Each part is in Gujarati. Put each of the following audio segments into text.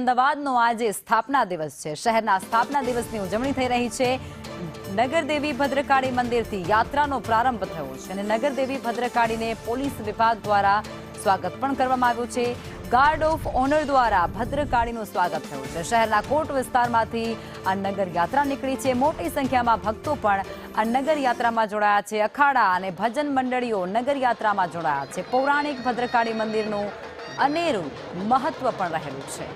અમદાવાદનો આજે સ્થાપના દિવસ છે। શહેરના સ્થાપના દિવસની ઉજવણી થઈ રહી છે। નગરદેવી ભદ્રકાળી મંદિરથી યાત્રાનો પ્રારંભ થયો છે અને નગરદેવી ભદ્રકાળીને પોલીસ વિભાગ દ્વારા સ્વાગત પણ કરવામાં આવ્યું છે। ગાર્ડ ઓફ ઓનર દ્વારા ભદ્રકાળીનું સ્વાગત થયું છે। શહેરના કોટ વિસ્તારમાંથી આ નગર યાત્રા નીકળી છે। મોટી સંખ્યામાં ભક્તો પણ આ નગર યાત્રામાં જોડાયા છે। અખાડા અને ભજન મંડળીઓ નગર યાત્રામાં જોડાયા છે। પૌરાણિક ભદ્રકાળી મંદિરનું અનેરું મહત્વ પણ રહેલું છે।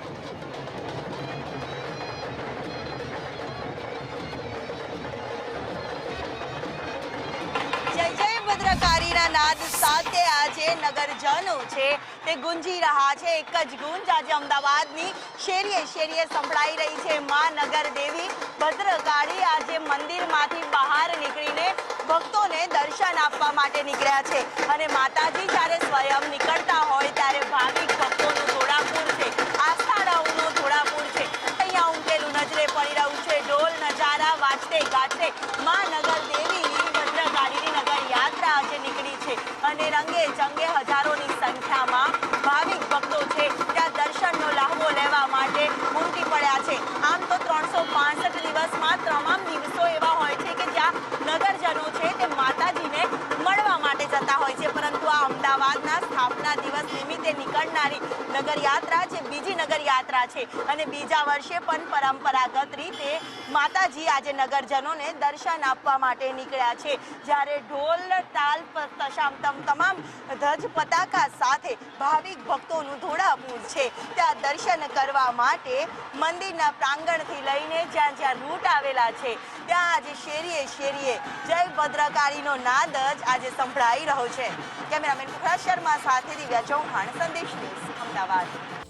ભદ્રકાળીના નાદ સાથે આજે નગરજનો છે તે ગુંજી રહ્યા છે। એક જ ગુંજ આજે અમદાવાદની શેરીએ શેરીએ સંભળાઈ રહી છે। માં નગરદેવી ભદ્રકાળી આજે મંદિરમાંથી બહાર નીકળીને ભક્તોને દર્શન આપવા માટે નીકળ્યા છે અને માતાજી જ્યારે સ્વયં નીકળતા હોય ત્યારે ભાવિક ભક્તોનું ઘોડાપૂર છે, આસ્થાળાઓનું ઘોડાપૂર છે। અહીંયા ઉમટેલું નજરે પડી રહ્યું છે। ઢોલ નજારા વાજતે ગાજતે માં નગરદેવીની ભદ્રકાળીની નગર યાત્રા આજે નીકળી છે અને રંગે ચંગે હજારોની સંખ્યામાં ભાવિક ભક્તો છે ત્યાં દર્શનનો લાહવો લેવા માટે ઉમટી પડ્યા છે। આમ તો 365 દિવસમાં તમામ દિવસો એવા હોય છે કે જ્યાં નગરજનો છે તે માતાજીને મળવા માટે જતા હોય છે, પરંતુ આ અમદાવાદના સ્થાપના દિવસ નિમિત્તે નીકળનારી નગર યાત્રા જે બીજી નગર યાત્રા છે અને બીજા વર્ષે પણ પરંપરાગત રીતે માતાજી આજે નગરજનોને દર્શન આપવા માટે નીકળ્યા છે। જ્યારે ઢોલ તાલ તમામ ધ્વજ પતાકા સાથે ભાવિક ભક્તોનું ઘોડાપૂર છે ત્યાં દર્શન કરવા માટે મંદિરના પ્રાંગણથી લઈને જ્યાં જ્યાં રૂટ આવેલા છે ત્યાં આજે શેરીએ શેરીએ જય ભદ્રકાળીનો નાદ જ આજે સંભળાઈ રહ્યો છે। કેમેરામેન પુખરાજ શર્મા સાથે દિવ્યા ચૌહાણ, સંદેશ ન્યૂઝ, અમદાવાદ।